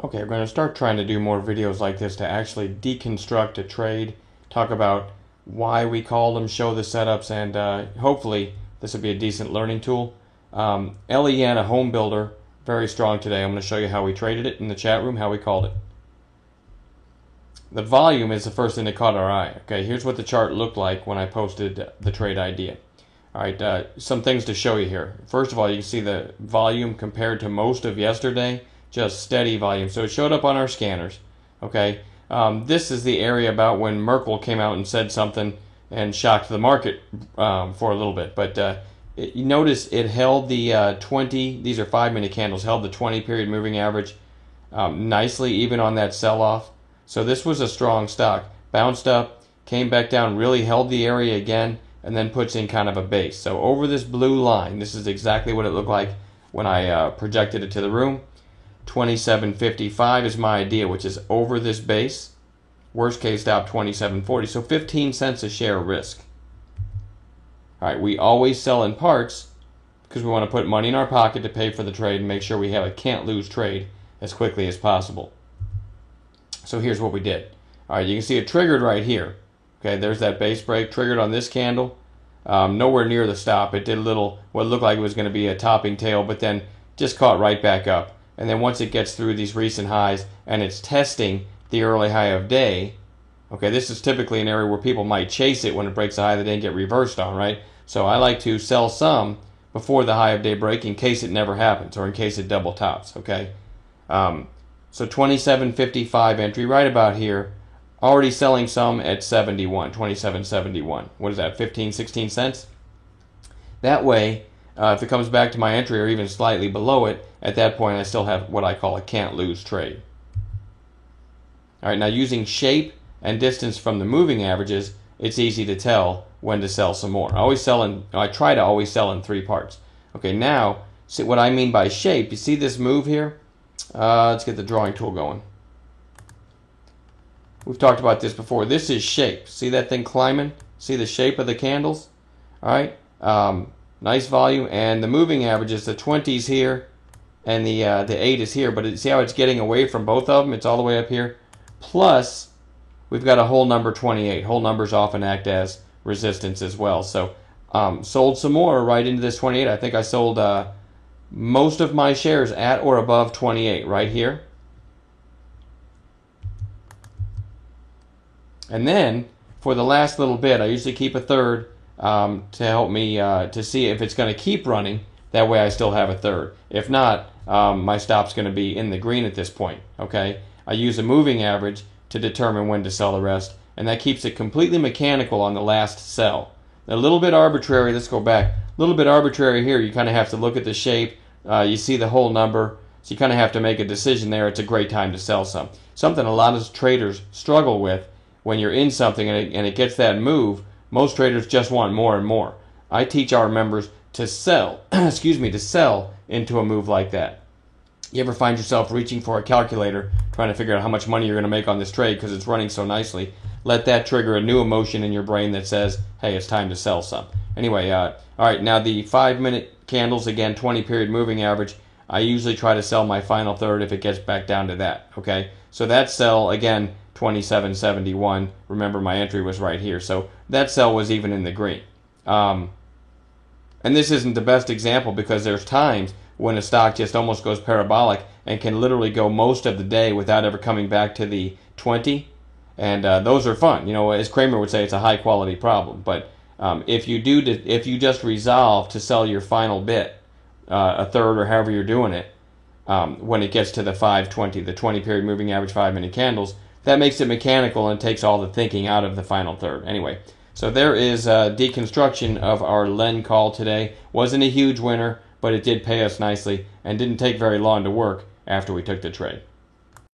Okay, we're going to start trying to do more videos like this to actually deconstruct a trade, talk about why we called them, show the setups, and hopefully this will be a decent learning tool. LEN, a home builder, very strong today. I'm going to show you how we traded it in the chat room, how we called it. The volume is the first thing that caught our eye. Okay, here's what the chart looked like when I posted the trade idea. All right, some things to show you here. First of all, you can see the volume compared to most of yesterday. Just steady volume. So it showed up on our scanners. Okay, this is the area about when Merkel came out and said something and shocked the market for a little bit. But you notice it held the 20. These are 5-minute candles. Held the 20 period moving average nicely, even on that sell-off. So this was a strong stock. Bounced up, came back down, really held the area again, and then puts in kind of a base. So over this blue line, this is exactly what it looked like when I projected it to the room. 27.55 is my idea, which is over this base. Worst case stop 27.40, so 15 cents a share risk. All right, we always sell in parts because we want to put money in our pocket to pay for the trade and make sure we have a can't lose trade as quickly as possible. So here's what we did. All right, you can see it triggered right here. Okay, there's that base break triggered on this candle. Nowhere near the stop. It did a little, what looked like it was going to be a topping tail, but then just caught right back up. And then once it gets through these recent highs and it's testing the early high of day, okay, this is typically an area where people might chase it when it breaks the high of the day and get reversed on, right? So I like to sell some before the high of day break in case it never happens or in case it double tops, okay? So 27.55 entry right about here. Already selling some at 71, 27.71. What is that, 15, 16 cents? That way, if it comes back to my entry or even slightly below it, at that point I still have what I call a can't lose trade. All right, now using shape and distance from the moving averages, it's easy to tell when to sell some more. I try to always sell in 3 parts. Okay, now, see what I mean by shape. You see this move here? Let's get the drawing tool going. We've talked about this before. This is shape. See that thing climbing? See the shape of the candles? All right. Nice volume, and the moving averages, the 20s here, and the 8 is here. But see how it's getting away from both of them? It's all the way up here. Plus, we've got a whole number 28. Whole numbers often act as resistance as well. So, sold some more right into this 28. I think I sold most of my shares at or above 28 right here. And then, for the last little bit, I usually keep a third to help me to see if it's going to keep running. That way I still have a third. If not, my stop's going to be in the green at this point. Okay, I use a moving average to determine when to sell the rest, and that keeps it completely mechanical on the last sell. A little bit arbitrary, let's go back. A little bit arbitrary here, you kind of have to look at the shape. You see the whole number, so you kind of have to make a decision there. It's a great time to sell some. Something a lot of traders struggle with. When you're in something and it gets that move, most traders just want more and more. I teach our members to sell, to sell into a move like that. You ever find yourself reaching for a calculator, trying to figure out how much money you're going to make on this trade because it's running so nicely? Let that trigger a new emotion in your brain that says, hey, it's time to sell some. Anyway, all right, now the 5-minute candles, again, 20 period moving average. I usually try to sell my final third if it gets back down to that, okay? So that sell, again, 27.71. Remember, my entry was right here. So that sell was even in the green. And this isn't the best example because there's times when a stock just almost goes parabolic and can literally go most of the day without ever coming back to the 20. And those are fun. You know, as Kramer would say, it's a high quality problem. But if you just resolve to sell your final bit, a third or however you're doing it, when it gets to the 520, the 20 period moving average 5-minute candles, that makes it mechanical and takes all the thinking out of the final third. Anyway, so there is a deconstruction of our LEN call today. Wasn't a huge winner, but it did pay us nicely and didn't take very long to work after we took the trade.